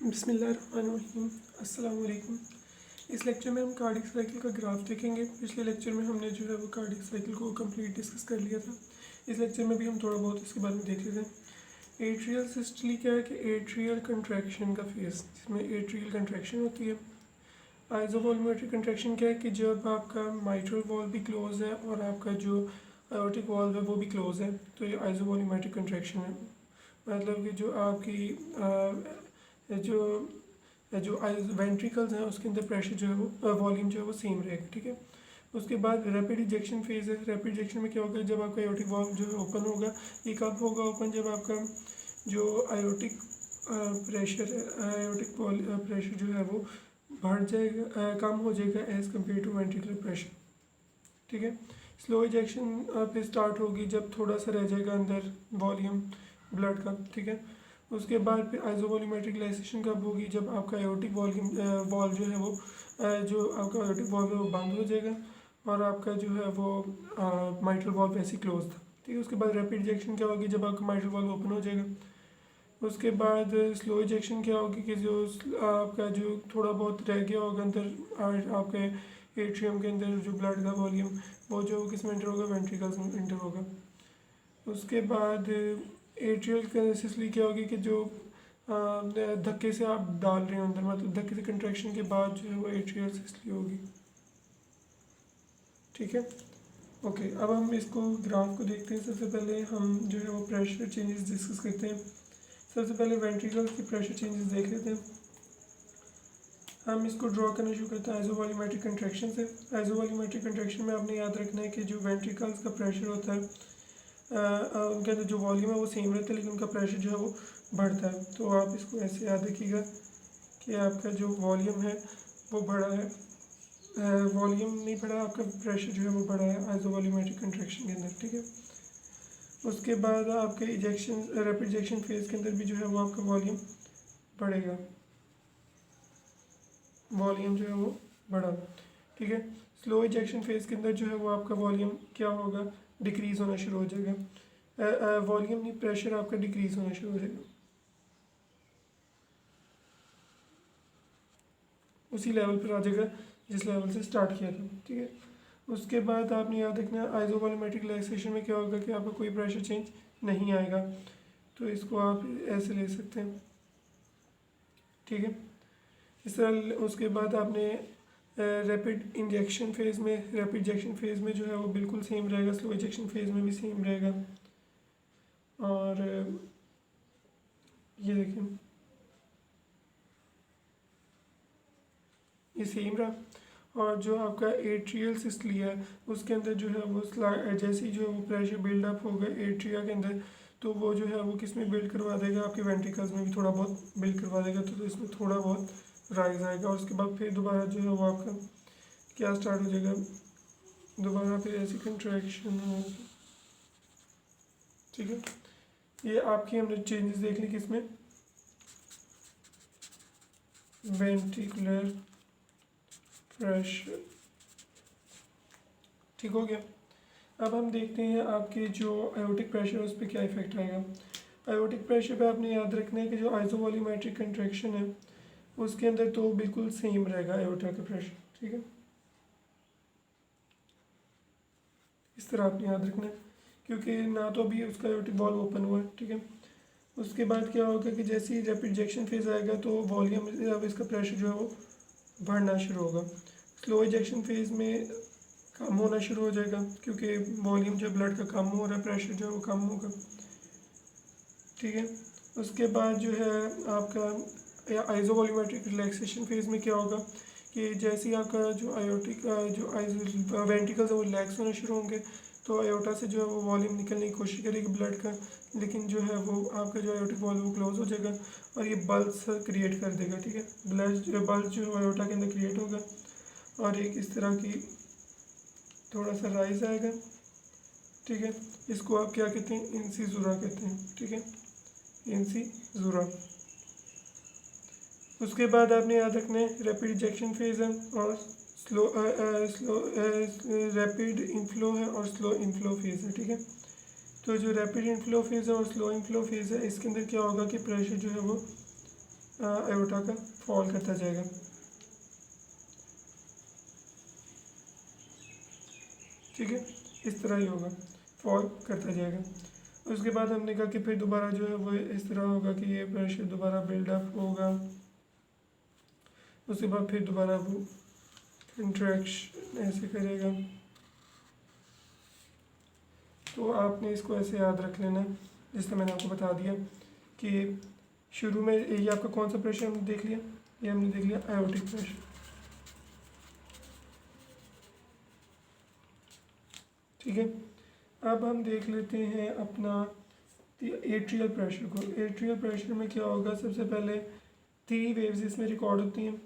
बिस्मिल्लाहिर्रहमानिर्रहीम। अस्सलाम वालेकुम। इस लेक्चर में हम कार्डिक साइकिल का ग्राफ देखेंगे। पिछले लेक्चर में हमने जो है वो कार्डिक साइकिल को कंप्लीट डिस्कस कर लिया था। इस लेक्चर में भी हम थोड़ा बहुत इसके बारे में देख लेते हैं। एट्रियल सिस्टली क्या है कि एट्रियल कंट्रैक्शन का फेस, जिसमें एट्रियल कंट्रैक्शन होती है। आइसोवॉल्यूमेट्रिक कंट्रैक्शन क्या है कि जब आपका माइट्रल वॉल भी क्लोज है और आपका जो आयोटिक वॉल्व है वो भी क्लोज है, तो ये आइसोवॉल्यूमेट्रिक कंट्रैक्शन है। मतलब कि जो आपकी जो जो वेंट्रिकल्स हैं उसके अंदर प्रेशर जो है वो वॉल्यूम जो है वो सेम रहेगा, ठीक है। उसके बाद रैपिड इजेक्शन फेज है। रैपिड इजेक्शन में क्या होगा, जब आपका आयोटिक वॉल्व जो है ओपन होगा। ये कब होगा ओपन, जब आपका जो आयोटिक प्रेशर है, आयोटिक प्रेशर जो है वो बढ़ जाएगा, कम हो जाएगा as compare to ventricular pressure, ठीक है। स्लो इजेक्शन फिर स्टार्ट होगी जब थोड़ा सा रह जाएगा अंदर वॉल्यूम ब्लड का, ठीक है। उसके बाद फिर आइसोवॉल्यूमेट्रिक रिलैक्सेशन कब होगी, जब आपका आयोटिक वॉल्यूम वॉल जो है वो जो आपका आयोटिक वॉल्व है वो बंद हो जाएगा और आपका जो है वो माइट्रल वॉल्व वैसे क्लोज था, ठीक है। उसके बाद रैपिड इजेक्शन क्या होगी, जब आपका माइट्रल वॉल्व ओपन हो जाएगा। उसके बाद स्लो इजेक्शन क्या होगी कि जो आपका जो थोड़ा बहुत रह गया होगा अंदर आपके एट्रियम के अंदर जो ब्लड का वॉल्यूम, वो जो किस में इंटर होगा, वेंट्रिकल्स में इंटर होगा। उसके बाद एट्रियल सिसली क्या होगी कि जो धक्के से आप डाल रहे हो अंदर, मतलब धक्के से कंट्रैक्शन के बाद जो है वो एट्रियल सिसली होगी, ठीक है। ओके, अब हम इसको ग्राफ को देखते हैं। सबसे पहले हम जो है वो प्रेशर चेंजेस डिस्कस करते हैं। सबसे पहले वेंट्रिकल्स की प्रेशर चेंजेस देख लेते हैं। हम इसको ड्रॉ करना शुरू करते हैं आइसोवॉल्यूमेट्रिक कंट्रैक्शन से। आइसोवॉल्यूमेट्रिक कंट्रैक्शन में आपने याद रखना है कि जो वेंट्रिकल्स का प्रेशर होता है उनके अंदर जो वॉल्यूम है वो सेम रहता है, लेकिन उनका प्रेशर जो है वो बढ़ता है। तो आप इसको ऐसे याद रखिएगा कि आपका जो वॉल्यूम है वो बढ़ा है, वॉल्यूम नहीं बढ़ा, आपका प्रेशर जो है वो बढ़ा है आइसोवॉल्यूमेट्रिक कंट्रैक्शन के अंदर, ठीक है। उसके बाद आपके इजेक्शन रैपिड इजेक्शन फेज के अंदर भी जो है वो आपका वॉल्यूम बढ़ेगा, वॉल्यूम जो है वो बढ़ा, ठीक है। स्लो इजेक्शन फेज के अंदर जो है वो आपका वॉल्यूम क्या होगा, डिक्रीज होना शुरू हो जाएगा। वॉल्यूम नहीं, प्रेशर आपका डिक्रीज होना शुरू हो जाएगा उसी लेवल पर आ जाएगा जिस लेवल से स्टार्ट किया था, ठीक है। उसके बाद आपने याद रखना है आइसोवॉल्यूमेट्रिक रिलैक्सेशन में क्या होगा कि आपका कोई प्रेशर चेंज नहीं आएगा। तो इसको आप ऐसे ले सकते हैं, ठीक है। इस तरह उसके बाद आपने रैपिड इंजेक्शन फेज़ में, रैपिड इंजेक्शन फेज़ में जो है वो बिल्कुल सेम रहेगा, स्लो इंजेक्शन फेज़ में भी सेम रहेगा। और ये देखें, ये सेम रहा। और जो आपका एट्रियल सिस्टली है उसके अंदर जो है वो जैसे ही जो है वो प्रेशर बिल्डअप होगा एट्रिया के अंदर, तो वो जो है वो किस में बिल्ड करवा देगा, आपके वेंट्रिकल्स में भी थोड़ा बहुत बिल्ड करवा देगा। तो इसमें थोड़ा बहुत राइज आएगा और उसके बाद फिर दोबारा जो है वो आपका क्या स्टार्ट हो जाएगा, दोबारा फिर ऐसी कंट्रैक्शन होगी, ठीक है। ये आपकी हमने चेंजेस देख ली किसमें, वेंट्रिकुलर प्रेशर, ठीक हो गया। अब हम देखते हैं आपके जो आयोटिक प्रेशर है उस पर क्या इफेक्ट आएगा। आयोटिक प्रेशर पे आपने याद रखना है कि जो आइसोवॉल्यूमेट्रिक कंट्रैक्शन है उसके अंदर तो बिल्कुल सेम रहेगा आयोटा का प्रेशर, ठीक है। इस तरह आपने याद रखना है क्योंकि ना तो अभी उसका आयोटिक वॉल्व ओपन हुआ है, ठीक है। उसके बाद क्या होगा कि जैसे ही रैपिड इजेक्शन फेज आएगा तो वॉल्यूम, अब इसका प्रेशर जो है वो बढ़ना शुरू होगा। स्लो इजेक्शन फेज में कम होना शुरू हो जाएगा क्योंकि वॉल्यूम जो ब्लड का कम हो रहा है, प्रेशर जो है वो कम होगा, ठीक है। उसके बाद जो है आपका आइसोवॉल्यूमेट्रिक रिलैक्सेशन फेज में क्या होगा कि जैसे ही आपका जो आयोटिक जो वेंट्रिकल्स है वो रिलैक्स होना शुरू होंगे, तो आयोटा से जो है वो वॉल्यूम निकलने की कोशिश करेगी ब्लड का, लेकिन जो है वो आपका जो आयोटिक वॉल्व वो क्लोज हो जाएगा और ये बल्स क्रिएट कर देगा, ठीक है। बल्स जो आयोटा के अंदर क्रिएट होगा और एक इस तरह की थोड़ा सा राइज आएगा, ठीक है। इसको आप क्या कहते हैं, इंसिजुरा कहते हैं, ठीक है, इंसिजुरा। उसके बाद आपने याद रखना है रैपिड इजेक्शन फेज है और स्लो रैपिड इनफ्लो है और स्लो इनफ्लो फेज है, ठीक है। तो जो रैपिड इनफ्लो फेज है और स्लो इनफ्लो फेज है इसके अंदर क्या होगा कि प्रेशर जो है वो आयोटा का फॉल करता जाएगा। ठीक है, इस तरह ही होगा, फॉल करता जाएगा। उसके बाद हमने कहा कि फिर दोबारा जो है वो इस तरह होगा कि ये प्रेशर दोबारा बिल्डअप होगा। उसके बाद फिर दोबारा वो कंट्रैक्शन ऐसे करेगा। तो आपने इसको ऐसे याद रख लेना है, जिससे मैंने आपको बता दिया कि शुरू में ये आपका कौन सा प्रेशर हमने देख लिया, ये हमने देख लिया आयोटिक प्रेशर। ठीक है, अब हम देख लेते हैं अपना एट्रियल प्रेशर को। एट्रियल प्रेशर में क्या होगा, सबसे पहले 3 वेव्स इसमें रिकॉर्ड होती हैं।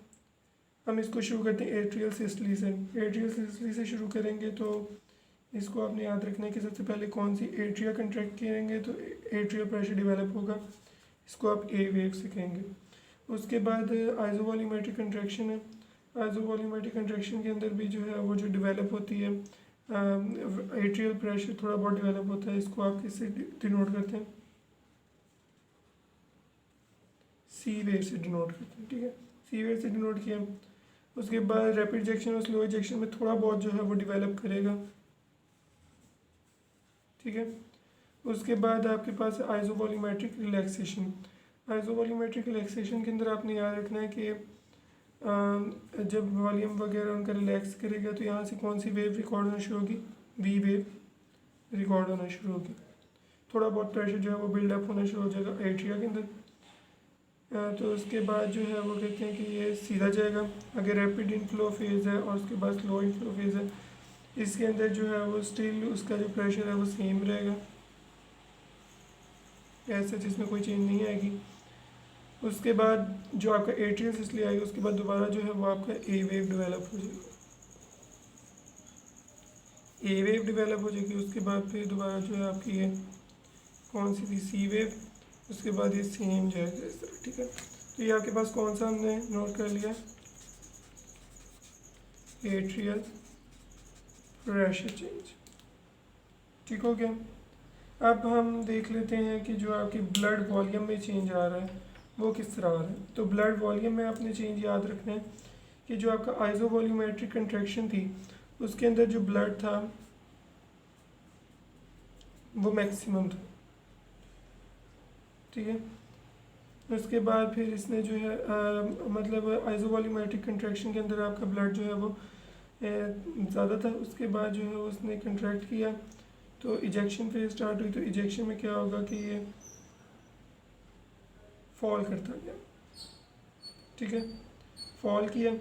हम इसको शुरू करते हैं एट्रियल सिस्टली से। एट्रियल सिस्टली से शुरू करेंगे तो इसको आपने याद रखना है कि सबसे पहले कौन सी एट्रिया कंट्रैक्ट करेंगे तो एट्रियल प्रेशर डेवलप होगा, इसको आप ए वेव से कहेंगे। उसके बाद आइसोवॉल्यूमेट्रिक कंट्रैक्शन है। आइसोवॉल्यूमेट्रिक कंट्रैक्शन के अंदर भी जो है वो जो डेवलप होती है एट्रियल प्रेशर थोड़ा बहुत डेवलप होता है, इसको आप किससे डिनोट करते हैं, सी वेव से डिनोट करते हैं। ठीक है, सी वेव से डिनोट किया। उसके बाद रैपिड इजेक्शन और स्लो इजेक्शन में थोड़ा बहुत जो है वो डेवलप करेगा। ठीक है, उसके बाद आपके पास आइसोवॉल्यूमेट्रिक रिलैक्सेशन। आइसोवॉल्यूमेट्रिक रिलैक्सेशन के अंदर आपने याद रखना है कि जब वॉल्यूम वगैरह उनका रिलैक्स करेगा तो यहाँ से कौन सी वेव रिकॉर्ड होना शुरू होगी, बी वेव रिकॉर्ड होना शुरू होगी। थोड़ा बहुत प्रेशर जो है वो बिल्डअप होना शुरू हो जाएगा एट्रिया के अंदर। तो उसके बाद जो है वो कहते हैं कि ये सीधा जाएगा। अगर रैपिड इनफ्लो फेज़ है और उसके बाद स्लो इनफ्लो फेज़ है, इसके अंदर जो है वो स्टिल उसका जो प्रेशर है वो सेम रहेगा, ऐसे जिसमें कोई चेंज नहीं आएगी। उसके बाद जो आपका एट्रियल सिस्टली आएगा, उसके बाद दोबारा जो है वो आपका ए वेव डेवलप हो जाएगा, ए वेव डेवलप हो जाएगी। उसके बाद फिर दोबारा जो है आपकी ये कौन सी थी, सी वेव। उसके बाद ये सेम जाएगा इस तरह। ठीक है, तो ये आपके पास कौन सा हमने नोट कर लिया, एट्रियल प्रेशर चेंज। ठीक हो गया। अब हम देख लेते हैं कि जो आपकी ब्लड वॉल्यूम में चेंज आ रहा है वो किस तरह आ रहा है। तो ब्लड वॉल्यूम में आपने चेंज याद रखना है कि जो आपका आइसोवॉल्यूमेट्रिक कंट्रैक्शन थी उसके अंदर जो ब्लड था वो मैक्सिमम था। ठीक है, उसके बाद फिर इसने जो है मतलब आइसोवॉल्यूमेट्रिक कंट्रैक्शन के अंदर आपका ब्लड जो है वो ज़्यादा था। उसके बाद जो है उसने कंट्रैक्ट किया तो इजेक्शन फेज स्टार्ट हुई। तो इजेक्शन में क्या होगा कि ये फॉल करता गया। ठीक है, फॉल किया।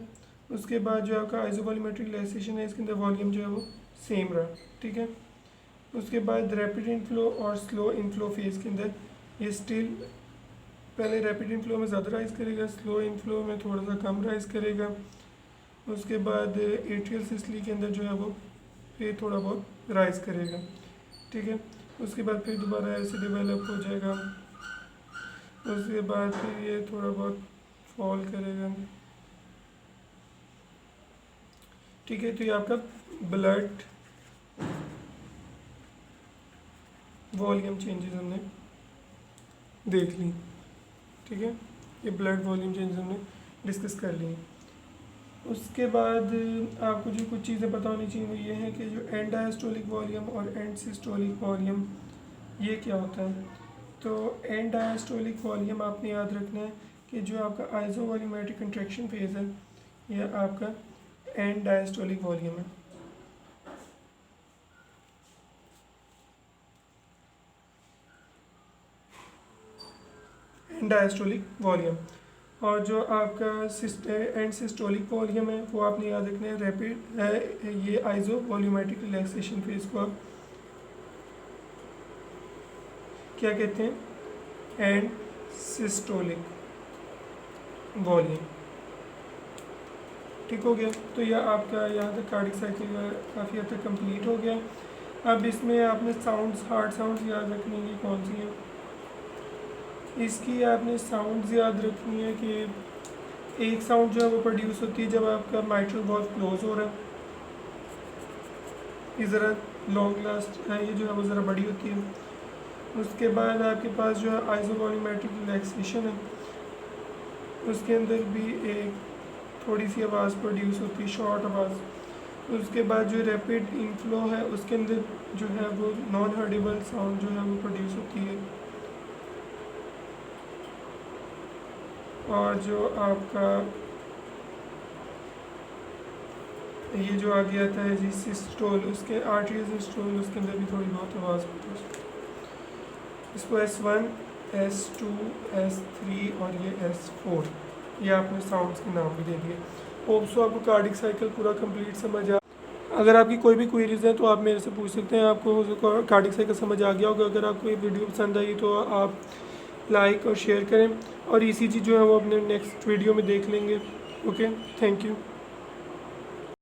उसके बाद जो आपका आइसोवॉल्यूमेट्रिक रिलैक्सेशन है, इसके अंदर वॉल्यूम जो है वो सेम रहा। ठीक है, उसके बाद रैपिड इनफ्लो और स्लो इनफ्लो फेज के अंदर ये स्टिल पहले रैपिड इनफ्लो में ज़्यादा राइज करेगा, स्लो इनफ्लो में थोड़ा सा कम राइज करेगा। उसके बाद एट्रियल सिस्टली के अंदर जो है वो फिर थोड़ा बहुत राइज करेगा। ठीक है, उसके बाद फिर दोबारा ऐसे डेवलप हो जाएगा। उसके बाद फिर ये थोड़ा बहुत फॉल करेगा। ठीक है, तो ये आपका ब्लड वॉल्यूम चेंजेस हमने देख ली। ठीक है, ये ब्लड वॉल्यूम चेंजेस हमने डिस्कस कर ली। उसके बाद आपको जो कुछ चीज़ें पता होनी चाहिए वो ये है कि जो एंड डायस्टोलिक वॉल्यूम और एंड सिस्टोलिक वॉल्यूम ये क्या होता है। तो एंड डायस्टोलिक वॉल्यूम आपने याद रखना है कि जो आपका आइसोवॉल्यूमेट्रिक कंट्रैक्शन फेज है यह आपका एंड डायस्टोलिक वॉल्यूम है। And diastolic volume. और जो आपका एंड सिस्टोलिक वॉल्यूम है वो आपने याद रखना है रैपिड है। ये आइसो वॉल्यूमेट्रिक रिलैक्सेशन फेज को आप क्या कहते हैं, एंड सिस्टोलिक वॉल्यूम। ठीक हो गया, तो यह आपका यहाँ तक कार्डिक साइकिल काफ़ी हद तक कंप्लीट हो गया। अब इसमें आपने साउंड्स, हार्ड साउंड्स याद रखनी है कौन सी हैं। इसकी आपने साउंड्स याद रखनी है कि एक साउंड जो है वो प्रोड्यूस होती है जब आपका माइट्रल वॉल्व क्लोज हो रहा है, ये ज़रा लॉन्ग लास्ट है, ये जो है वो ज़रा बड़ी होती है। उसके बाद आपके पास जो है आइसोवॉल्यूमेट्रिक रिलैक्सेशन है, उसके अंदर भी एक थोड़ी सी आवाज़ प्रोड्यूस होती है, शॉर्ट आवाज़। उसके बाद जो रैपिड इनफ्लो है उसके अंदर जो है वो नॉन हर्डेबल साउंड जो है वो प्रोड्यूस होती है। और जो आपका ये जो आगे आता है जी सिस्टोल, उसके आर्टियल सिस्टोल, उसके अंदर भी थोड़ी बहुत आवाज़ प्रोड्यूस होती है। इसको S1, S2, S3 और ये S4, ये आपने साउंड्स के नाम भी दे दिए। होप सो आपको कार्डिक साइकिल पूरा कंप्लीट समझ आ। अगर आपकी कोई भी क्वेरीज हैं तो आप मेरे से पूछ सकते हैं। आपको कार्डिक साइकिल समझ आ गया होगा। अगर आपको ये वीडियो पसंद आई तो आप लाइक और शेयर करें, और ECG जो है वो अपने नेक्स्ट वीडियो में देख लेंगे। Okay, thank you.